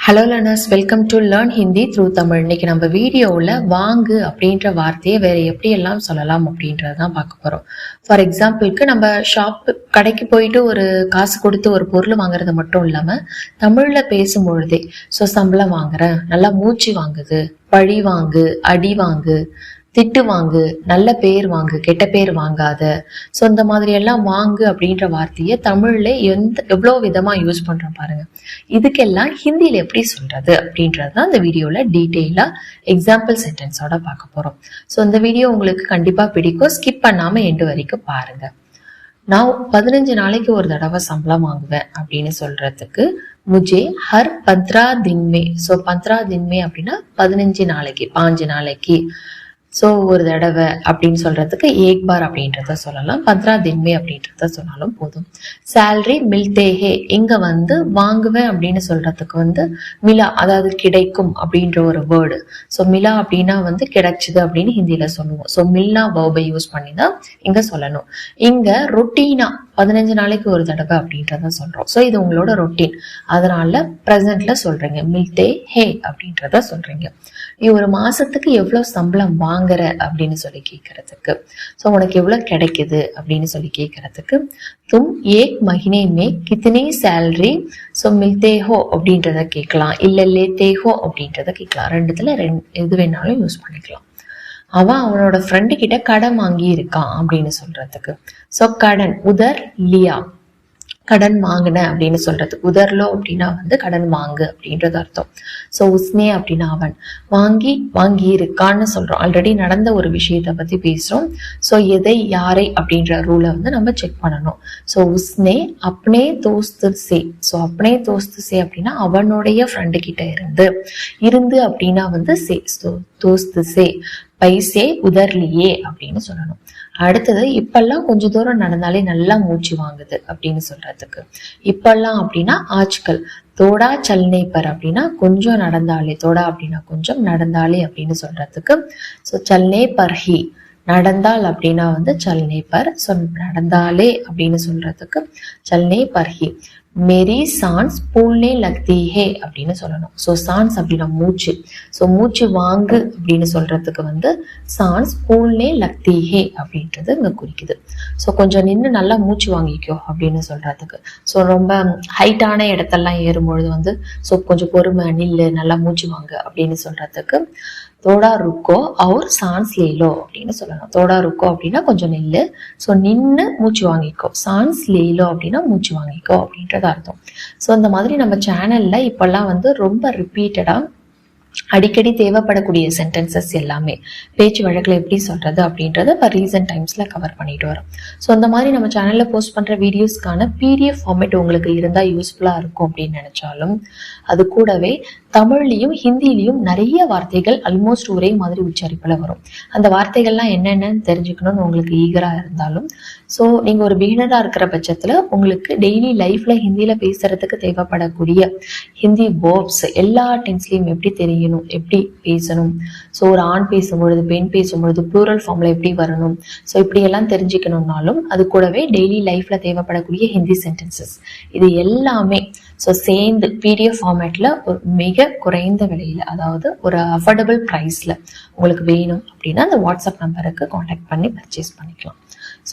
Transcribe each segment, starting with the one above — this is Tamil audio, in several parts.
Hello learners, welcome to learn Hindi through Tamil. இன்னைக்கு நம்ம வீடியோவில் வாங்கு அப்படின்ற வார்த்தையை வேற எப்படி எல்லாம் சொல்லலாம் அப்படின்றது தான் பார்க்க போகிறோம். ஃபார் எக்ஸாம்பிளுக்கு நம்ம கடைக்கு போயிட்டு ஒரு காசு கொடுத்து ஒரு பொருள் வாங்குறது மட்டும் இல்லாமல் தமிழில் பேசும்பொழுதே சம்பளம் வாங்குறேன், நல்லா மூச்சு வாங்குது, பழி வாங்கு, அடி வாங்கு, திட்டு வாங்கு, நல்ல பேர் வாங்கு, கெட்ட பேர் வாங்காத. இந்த மாதிரி எல்லாம் வாங்கு அப்படின்ற வார்த்தையை தமிழ்ல எவ்வளோ விதமா யூஸ் பண்றோம் பாருங்க. இதுக்கெல்லாம் ஹிந்தியில எப்படி சொல்றது அப்படின்றதுதான் இந்த வீடியோல டீட்டெயிலா எக்ஸாம்பிள் சென்டென்ஸோட பார்க்க போறோம். இந்த வீடியோ உங்களுக்கு கண்டிப்பா பிடிக்கும், ஸ்கிப் பண்ணாம எண்டு வரைக்கும் பாருங்க. நான் 15 நாளைக்கு ஒரு தடவை சம்பளம் வாங்குவேன் அப்படின்னு சொல்றதுக்கு முஜே ஹர் 15 தின்மே. 15 தின்மே அப்படின்னா 15 நாளைக்கு, 5 நாளைக்கு. ஒரு தடவை அப்படின்னு சொல்றதுக்கு ஏக் பார் அப்படின்றத சொல்லலாம். 15 தின்மே அப்படின்றத சொன்னாலும் போதும். சேலரி மில்தேஹே, இங்க வாங்குவேன் அப்படின்னு சொல்றதுக்கு மிலா, அதாவது கிடைக்கும் அப்படின்ற ஒரு வேர்டு. மிலா அப்படின்னா கிடைச்சது அப்படின்னு ஹிந்தியில சொல்லுவோம். மில்னா வேர்பை யூஸ் பண்ணி தான் இங்க சொல்லணும். இங்க ரொட்டீனா 15 நாளைக்கு ஒரு தடவை அப்படின்றத சொல்றோம். இது உங்களோட ரொட்டீன், அதனால பிரசன்ட்ல சொல்றீங்க, மில்தே ஹே அப்படின்றத சொல்றீங்க. நீ ஒரு மாசத்துக்கு எவ்வளவு சம்பளம் வாங்குற அப்படின்னு சொல்லி கேட்கறதுக்கு, உனக்கு எவ்வளவு கிடைக்குது அப்படின்னு சொல்லி கேட்கறதுக்கு தும் ஏக் மஹினே மே கித்தனி சேலரி மில்தே ஹோ அப்படின்றத கேட்கலாம், இல்ல லேத்தே ஹோ அப்படின்றத கேட்கலாம். ரெண்டுத்துல எது வேணாலும் யூஸ் பண்ணிக்கலாம். அவன் அவனோட ஃப்ரெண்டு கிட்ட கடன் வாங்கி இருக்கான் அப்படின்னு சொல்றதுக்கு கடன் உதர் லியா, கடன் வாங்கின அப்படின்னு சொல்றது. உதர்லோ அப்படின்னா கடன் வாங்கு அப்படின்றது அர்த்தம். உஸ்னே அப்படின்னா அவன், வாங்கி இருக்கான்னு சொல்றோம். ஆல்ரெடி நடந்த ஒரு விஷயத்த பத்தி பேசுறோம். எதை யாரை அப்படின்ற ரூலை நம்ம செக் பண்ணணும். உஸ்னே அப்னே தோஸ்து சே. அப்னே தோஸ்து சே அப்படின்னா அவனுடைய ஃப்ரெண்டு கிட்ட இருந்து அப்படின்னா சே, தோஸ்து சே பைசே உதர்லியே அப்படின்னு சொல்லணும். அடுத்தது இப்பெல்லாம் கொஞ்ச தூரம் நடந்தாலே நல்லா மூச்சு வாங்குது அப்படின்னு சொல்றதுக்கு இப்பெல்லாம் அப்படின்னா ஆஜ்கல். தோடா சல்னை பர் அப்படின்னா கொஞ்சம் நடந்தாலே, தோடா அப்படின்னா கொஞ்சம் நடந்தாலே அப்படின்னு சொல்றதுக்கு சல்னே பர்ஹி, நடந்தால் அப்படின்னா சல்னே பர். நடந்தாலே அப்படின்னு சொல்றதுக்கு சல்னே பர்ஹி. மேரி சான்ஸ் பூல்னே லக்தி ஹே அப்படின்னு சொல்லணும். சான்ஸ் அப்படின்னா மூச்சு. மூச்சு வாங்கு அப்படின்னு சொல்றதுக்கு சான்ஸ் பூல்னே லக்தி ஹே அப்படின்றது இங்க குறிக்குது. கொஞ்சம் நின்று நல்லா மூச்சு வாங்கிக்கோ அப்படின்னு சொல்றதுக்கு. ரொம்ப ஹைட்டான இடத்தெல்லாம் ஏறும்பொழுது கொஞ்சம் பொறுமை, நில்லு, நல்லா மூச்சு வாங்கு அப்படின்னு சொல்றதுக்கு தோடா ருக்கோ அவர் சான்ஸ் லேலோ அப்படின்னு சொல்லணும். தோடா ருக்கோ அப்படின்னா கொஞ்சம் நில்லு, நின்று மூச்சு வாங்கிக்கோ. சான்ஸ் லேலோ அப்படின்னா மூச்சு வாங்கிக்கோ அப்படின்றது அர்த்தம். இந்த மாதிரி நம்ம சேனல்ல இப்பெல்லாம் ரொம்ப ரிப்பீட்டடா அடிக்கடி தேவைப்படக்கூடிய சென்டென்சஸ் எல்லாமே பேச்சு வழக்கில் எப்படி சொல்றது அப்படின்றத இப்போ ரீசன்ட் டைம்ஸ்ல கவர் பண்ணிட்டு வரோம். அந்த மாதிரி நம்ம சேனல்ல போஸ்ட் பண்ற வீடியோஸ்க்கான PDF ஃபார்மேட் உங்களுக்கு இருந்தா யூஸ்ஃபுல்லா இருக்கும் அப்படின்னு நினைச்சாலும், அது கூடவே தமிழ்லையும் ஹிந்திலையும் நிறைய வார்த்தைகள் ஆல்மோஸ்ட் ஒரே மாதிரி உச்சரிப்புல வரும். அந்த வார்த்தைகள்லாம் என்னென்னு தெரிஞ்சுக்கணும்னு உங்களுக்கு ஈகரா இருந்தாலும், நீங்க ஒரு பிகினரா இருக்கிற பட்சத்துல உங்களுக்கு டெய்லி லைஃப்ல ஹிந்தியில பேசுறதுக்கு தேவைப்படக்கூடிய ஹிந்தி வேர்ப்ஸ் எல்லா டென்ஸ்லயும் எப்படி தெரியணும், எப்படி பேசணும், ஒரு ஆண் பேசும்பொழுது, பெண் பேசும்பொழுது ப்ளூரல் ஃபார்ம்ல எப்படி வரணும், இப்படி எல்லாம் தெரிஞ்சுக்கணும்னாலும், அது கூடவே டெய்லி லைஃப்ல தேவைப்படக்கூடிய ஹிந்தி சென்டென்சஸ் இது எல்லாமே சேர்ந்து PDF ஃபார்மேட்ல ஒரு மிக குறைந்த விலையில, அதாவது ஒரு அஃபோர்டபுள் பிரைஸ்ல உங்களுக்கு வேணும் அப்படின்னா அந்த வாட்ஸ்அப் நம்பருக்கு கான்டாக்ட் பண்ணி பர்ச்சேஸ் பண்ணிக்கலாம்.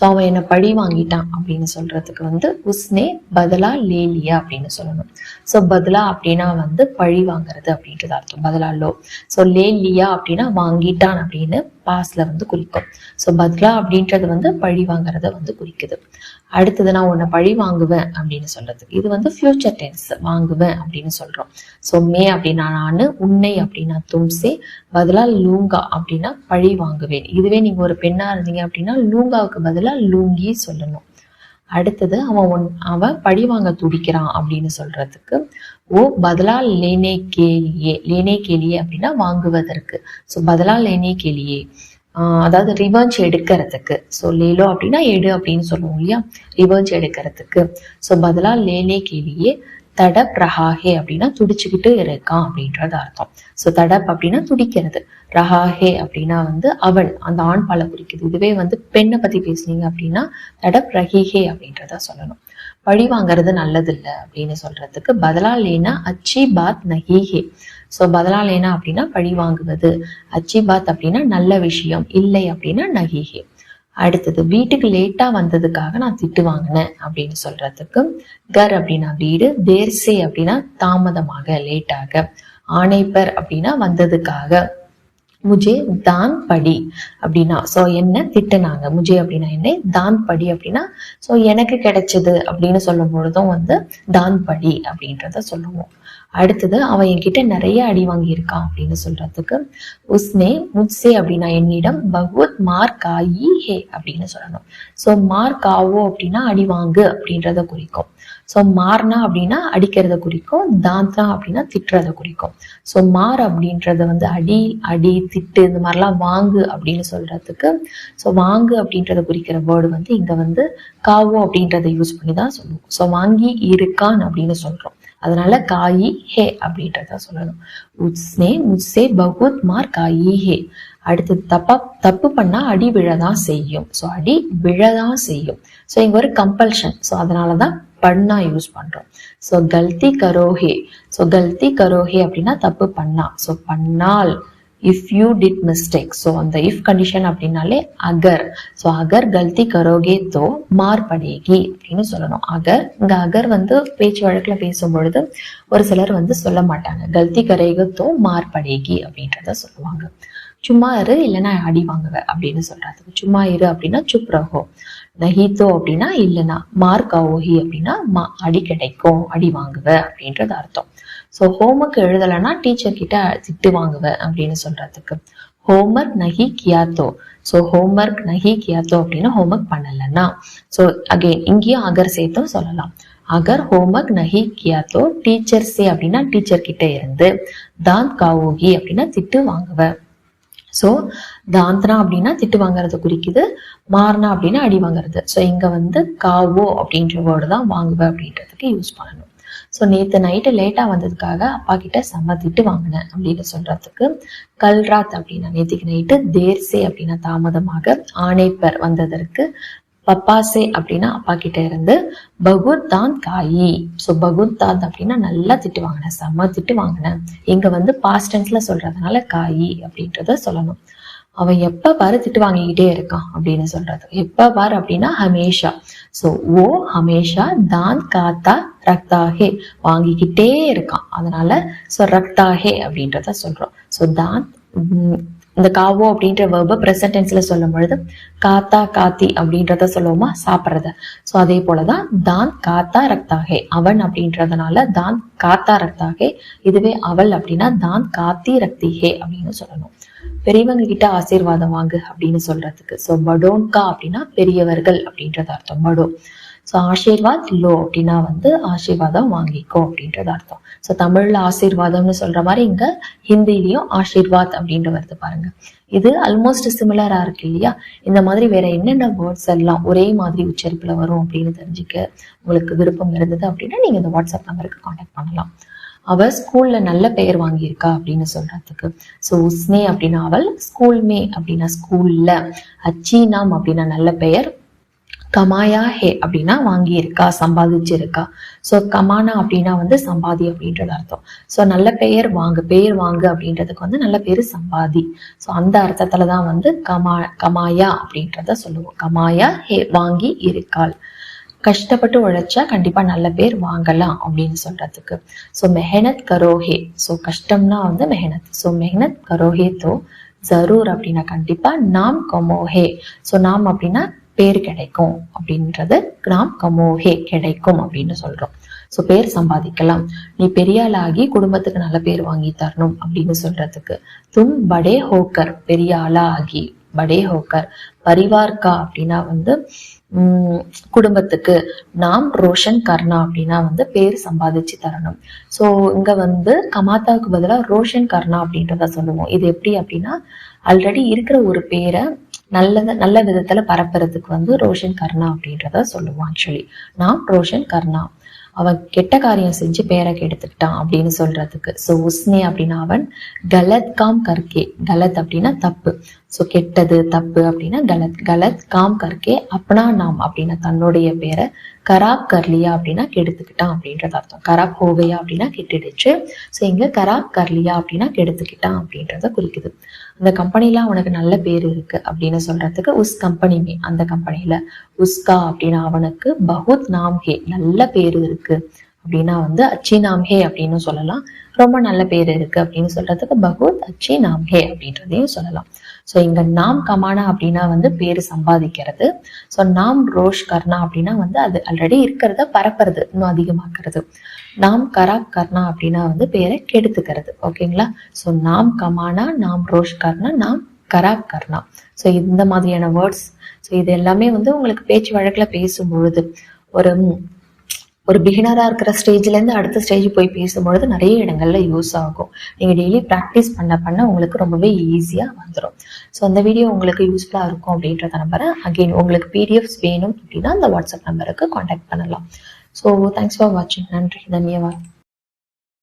அவன் என்ன பழி வாங்கிட்டான் அப்படின்னு சொல்றதுக்கு உஸ்னே பதலா லேலியா அப்படின்னு சொல்லணும். பதலா அப்படின்னா பழி வாங்குறது அப்படின்றது அர்த்தம். பதலா லோ. லேலியா அப்படின்னா வாங்கிட்டான் அப்படின்னு பாஸ்ல குறிக்கும். பத்லா அப்படின்றது பழி வாங்குறத குறிக்குது. அடுத்தது நான் உன்னை பழி வாங்குவேன் அப்படின்னு சொல்றது, இது ஃபியூச்சர் டென்ஸ், வாங்குவேன் அப்படின்னு சொல்றோம். மே அப்படின்னா நானு, உன்னை அப்படின்னா தும்சே, பதிலா லூங்கா அப்படின்னா பழி வாங்குவேன். இதுவே நீங்க ஒரு பெண்ணா இருந்தீங்க அப்படின்னா லூங்காவுக்கு பதிலா லூங்கி சொல்லணும். அடுத்தது அவன் பழி வாங்க துடிக்கிறான் அப்படின்னு சொல்றதுக்கு பதிலா லேனே கேலியே. லேனே கேலியே அப்படின்னா வாங்குவதற்கு. பதிலா லேனே கேலியே, அதாவது ரிவர்ஞ்ச் எடுக்கிறதுக்கு. லேலோ அப்படின்னா எடு அப்படின்னு சொல்லுவோம் இல்லையா, ரிவர்ஞ்ச் எடுக்கிறதுக்கு. பதிலா லேனே கேலியே தடப் ரஹாஹே அப்படின்னா துடிச்சுக்கிட்டு இருக்கான் அப்படின்றது அர்த்தம். ஸோ தடப் அப்படின்னா துடிக்கிறது, ரஹாஹே அப்படின்னா வந்து அவள், அந்த ஆண் பாலை குறிக்குது. இதுவே வந்து பெண்ணை பத்தி பேசுனீங்க அப்படின்னா தடப் ரஹிஹே அப்படின்றத சொல்லணும். பழி வாங்குறது நல்லது இல்லை அப்படின்னு சொல்றதுக்கு பதிலா லேனா அச்சி பாத் நஹிஹே. ஸோ பதிலா லேனா அப்படின்னா பழி வாங்குவது, அச்சி பாத் அப்படின்னா நல்ல விஷயம், இல்லை அப்படின்னா நஹிஹே. அடுத்தது வீட்டுக்கு லேட்டா வந்ததுக்காக நான் திட்டு வாங்கினேன் அப்படின்னு சொல்றதுக்கு கர் அப்படின்னா வீடு, தேர்சே அப்படின்னா தாமதமாக லேட்டாக, ஆணைப்பர் அப்படின்னா வந்ததுக்காக, முஜே தான் படி அப்படின்னா ஸோ என்ன திட்டுனாங்க, முஜே அப்படின்னா என்ன, தான் படி அப்படின்னா ஸோ எனக்கு கிடைச்சது அப்படின்னு சொல்லும் பொழுதும் வந்து தான் படி அப்படின்றத சொல்லுவோம். அடுத்தது அவன் என்கிட்ட நிறைய அடி வாங்கி இருக்கான் அப்படின்னு சொல்றதுக்கு உஸ்னே முத்சே அப்படின்னா என்னிடம் பகுத் மார் காயி ஹே அப்படின்னு சொல்லணும். ஸோ மார் காவோ அப்படின்னா அடி வாங்கு அப்படின்றத குறிக்கும். ஸோ மார்னா அப்படின்னா அடிக்கிறத குறிக்கும், தாந்தா அப்படின்னா திட்டுறத குறிக்கும். ஸோ மார் அப்படின்றது வந்து அடி, அடி, திட்டு இந்த மாதிரிலாம் வாங்கு அப்படின்னு சொல்றதுக்கு ஸோ வாங்கு அப்படின்றத குறிக்கிற வேர்டு வந்து இங்க வந்து காவோ அப்படின்றத யூஸ் பண்ணி தான் சொல்லுவோம். ஸோ வாங்கி இருக்கான் அப்படின்னு சொல்றோம், அதனால காயி ஹே அப்படின்றத சொல்லணும். உஸ்னே முஸ்ஸே பகுத் மார் காயி ஹே. அடுத்து தப்பு பண்ணா அடி விழதான் செய்யும். ஸோ அடி விழதான் செய்யும். ஸோ இங்க ஒரு கம்பல்ஷன், ஸோ அதனாலதான் பண்ணா யூஸ் பண்றோம். ஸோ கல்தி கரோஹே. ஸோ கல்தி கரோஹே அப்படின்னா தப்பு பண்ணா, ஸோ பண்ணால், if you did mistake. So அந்த இஃப் கண்டிஷன் அப்படின்னாலே அகர். ஸோ அகர் கல்தி கரோகே தோ மார் படேகி அப்படின்னு சொல்லணும். அகர், இங்க அகர் வந்து பேச்சு வழக்குல பேசும் பொழுது ஒரு சிலர் வந்து சொல்ல மாட்டாங்க, கல்தி கரேக தோ மார் படேகி அப்படின்றத சொல்லுவாங்க. சும்மா இரு இல்லைன்னா அடி வாங்குவேன் அப்படின்னு சொல்றதுக்கு சும்மா இரு அப்படின்னா சுப் ரஹோ, நஹிதோ அப்படின்னா இல்லைன்னா, மார் காவோஹி அப்படின்னா அடி கிடைக்கும், அடி வாங்குவ அப்படின்றது அர்த்தம். ஸோ ஹோம்ஒர்க் எழுதலைன்னா டீச்சர் கிட்ட திட்டு வாங்குவேன் அப்படின்னு சொல்றதுக்கு ஹோம்ஒர்க் நஹி கியாத்தோ. ஸோ ஹோம்ஒர்க் நஹி கியாத்தோ அப்படின்னா ஹோம்ஒர்க் பண்ணலைன்னா. ஸோ அகெயின் இங்கேயும் அகர் சேர்த்தும் சொல்லலாம். அகர் ஹோம்ஒர்க் நஹி கியாத்தோ டீச்சர் சே அப்படின்னா டீச்சர் கிட்ட இருந்து, தாந்த் காவோகி அப்படின்னா திட்டு வாங்குவ. ஸோ தாந்தனா அப்படின்னா திட்டு வாங்குறது குறிக்குது, மார்னா அப்படின்னா அடி வாங்குறது. ஸோ இங்க வந்து காவோ அப்படின்ற வேர்டு தான் வாங்குவேன் அப்படின்றதுக்கு யூஸ் பண்ணணும். ஸோ நேற்று நைட்டு லேட்டா வந்ததுக்காக அப்பா கிட்ட செம்ம திட்டு வாங்கினேன் அப்படின்னு சொல்றதுக்கு கல்ராத் அப்படின்னா நேற்றுக்கு நைட்டு, தேர்சே அப்படின்னா தாமதமாக, ஆணைப்பர் வந்ததற்கு, பப்பாசே அப்படின்னா அப்பா கிட்ட இருந்து, பகுத் தான் காயி. ஸோ பகுத் தான் அப்படின்னா நல்லா திட்டு வாங்கினேன், செம்ம திட்டு வாங்கினேன். இங்க வந்து பாஸ்ட் டென்ஸ்ல சொல்றதுனால காயி அப்படின்றத சொல்லணும். அவன் எப்ப பாரு திட்டு வாங்கிக்கிட்டே இருக்கான் அப்படின்னு சொல்றது. எப்ப பாரு அப்படின்னா ஹமேஷா. ஸோ ஓ ஹமேஷா தான் காத்தா ரக்தாஹே, வாங்கிக்கிட்டே இருக்கான், அதனால ஸோ ரக்தாஹே அப்படின்றத சொல்றோம். ஸோ தான் இந்த காவோ அப்படின்ற வேர்பை பிரசன்ட் டென்ஸ்ல சொல்லும் பொழுது காத்தா காத்தி அப்படின்றத சொல்லுவோமா, சாப்பிட்றத. ஸோ அதே போலதான் தான் காத்தா ரக்தாகே, அவன் அப்படின்றதுனால தான் காத்தா ரக்தாகே. இதுவே அவள் அப்படின்னா தான் காத்தி ரக்திஹே அப்படின்னு சொல்லணும். பெரியவங்க கிட்ட ஆசீர்வாதம் வாங்கு அப்படின்னு சொல்றதுக்கு ஸோ படோன்கா அப்படின்னா பெரியவர்கள் அப்படின்றது அர்த்தம், படோ. ஸோ ஆசீர்வாத் லோ அப்படின்னா வந்து ஆசீர்வாதம் வாங்கிக்கோ அப்படின்றது அர்த்தம். ஸோ தமிழ்ல ஆசீர்வாதம்னு சொல்ற மாதிரி இங்க ஹிந்திலையும் ஆசீர்வாத் அப்படின்ற வருது பாருங்க. இது ஆல்மோஸ்ட் சிமிலரா இருக்கு இல்லையா? இந்த மாதிரி வேற என்னென்ன வேர்ட்ஸ் எல்லாம் ஒரே மாதிரி உச்சரிப்புல வரும் அப்படின்னு தெரிஞ்சுக்க உங்களுக்கு விருப்பம் இருந்தது அப்படின்னா நீங்க இந்த வாட்ஸ்அப் நம்பருக்கு கான்டாக்ட் பண்ணலாம். அவ ஸ்கூல்ல நல்ல பெயர் வாங்கியிருக்கா அப்படின்னு சொல்றதுக்கு ஸோ உஸ்னே அப்படின்னா அவள், ஸ்கூல் மே அப்படின்னா ஸ்கூல்ல, அச்சீனாம் அப்படின்னா நல்ல பெயர், கமாயா ஹே அப்படின்னா வாங்கி இருக்கா, சம்பாதிச்சிருக்கா. ஸோ கமானா அப்படின்னா வந்து சம்பாதி அப்படின்றது அர்த்தம். ஸோ நல்ல பெயர் வாங்கு அப்படின்றதுக்கு வந்து நல்ல பேர் சம்பாதி. ஸோ அந்த அர்த்தத்துலதான் வந்து கமாயா அப்படின்றத சொல்லுவோம். கமாயா ஹே வாங்கி இருக்காள். கஷ்டப்பட்டு உழைச்சா கண்டிப்பா நல்ல பேர் வாங்கலாம் அப்படின்னு சொல்றதுக்கு ஸோ மெஹனத் கரோஹே. ஸோ கஷ்டம்னா வந்து மெஹனத். ஸோ மெஹனத் கரோஹே தோ ஜரூர் அப்படின்னா கண்டிப்பா, நாம் கமோஹே. ஸோ நாம் அப்படின்னா பேர் கிடைக்கும் அப்படின்றது, நாம் கமோஹே கிடைக்கும் அப்படின்னு சொல்றோம். ஸோ பேர் சம்பாதிக்கலாம். நீ பெரியாள் ஆகி குடும்பத்துக்கு நல்ல பேர் வாங்கி தரணும் அப்படின்னு சொல்றதுக்கு தும் படே ஹோக்கர், பெரிய ஆளா ஆகி, படே ஹோக்கர். பரிவார்கா அப்படின்னா வந்து குடும்பத்துக்கு, நாம் ரோஷன் கர்ணா அப்படின்னா வந்து பேர் சம்பாதிச்சு தரணும். ஸோ இங்க வந்து கமாத்தாவுக்கு பதிலாக ரோஷன் கர்ணா அப்படின்றத சொல்லுவோம். இது எப்படி அப்படின்னா ஆல்ரெடி இருக்கிற ஒரு பேரை நல்ல விதத்துல பரப்புறதுக்கு வந்து ரோஷன் கர்ணா அப்படின்றத சொல்லுவோம். ஆக்சுவலி நாம் ரோஷன் கர்ணா. அவன் கெட்ட காரியம் செஞ்சு பேரை கெடுத்துக்கிட்டான் அப்படின்னு சொல்றதுக்கு. ஸோ உஸ்னே அப்படின்னா அவன், கலத் காம் கர்கே, கலத் அப்படின்னா தப்பு, ஸோ கெட்டது தப்பு அப்படின்னா கலத், கலத் காம் கர்கே அப்னா நாம் அப்படின்னா தன்னுடைய பேரை, கராப் கர்லியா அப்படின்னா கெடுத்துக்கிட்டான் அப்படின்றது அர்த்தம். கராப் ஹோகையா அப்படின்னா கெட்டுடுச்சு. ஸோ இங்க கராப் கர்லியா அப்படின்னா கெடுத்துக்கிட்டான் அப்படின்றத குறிக்குது. அந்த கம்பெனில அவனுக்கு நல்ல பேர் இருக்கு அப்படின்னு சொல்றதுக்கு உஸ் கம்பெனிமே, அந்த கம்பெனில, உஸ்கா அப்படின்னா அவனுக்கு, பகுத் நாம் ஹே நல்ல பேரு இருக்கு அப்படின்னா வந்து அச்சி நாம் ஹே அப்படின்னு சொல்லலாம். ரொம்ப நல்ல பேர் இருக்கு அப்படின்னு சொல்றதுக்கு பகுத் அச்சி நாம் ஹே அப்படின்றதையும் சொல்லலாம். ஸோ இங்க நாம் கமானா அப்படின்னா வந்து பேரு சம்பாதிக்கிறது. ஸோ நாம் ரோஷ் கர்னா அப்படின்னா வந்து அது ஆல்ரெடி இருக்கிறத பரப்புறது, இன்னும் அதிகமாக்குறது. நாம் கராப் கர்னா அப்படின்னா வந்து பேரை கெடுத்துக்கிறது. ஓகேங்களா? ஸோ நாம் கமானா, நாம் ரோஷ் கர்னா, நாம் கராப் கர்னா. ஸோ இந்த மாதிரியான வேர்ட்ஸ், ஸோ இது எல்லாமே வந்து உங்களுக்கு பேச்சு வழக்கில் பேசும்பொழுது ஒரு பிகினரா இருக்கிற ஸ்டேஜ்ல இருந்து அடுத்த ஸ்டேஜ் போய் பேசும்பொழுது நிறைய இடங்கள்ல யூஸ் ஆகும். நீங்க டெய்லி ப்ராக்டிஸ் பண்ண உங்களுக்கு ரொம்பவே ஈஸியா வந்துடும். ஸோ அந்த வீடியோ உங்களுக்கு யூஸ்ஃபுல்லா இருக்கும் அப்படின்றத நம்புறேன். அகெயின் உங்களுக்கு பிடிஎஃப்ஸ் வேணும் அப்படின்னா அந்த வாட்ஸ்அப் நம்பருக்கு கான்டாக்ட் பண்ணலாம். ஸோ தேங்க்ஸ் ஃபார் வாட்சிங். நன்றி, தன்யவாத்.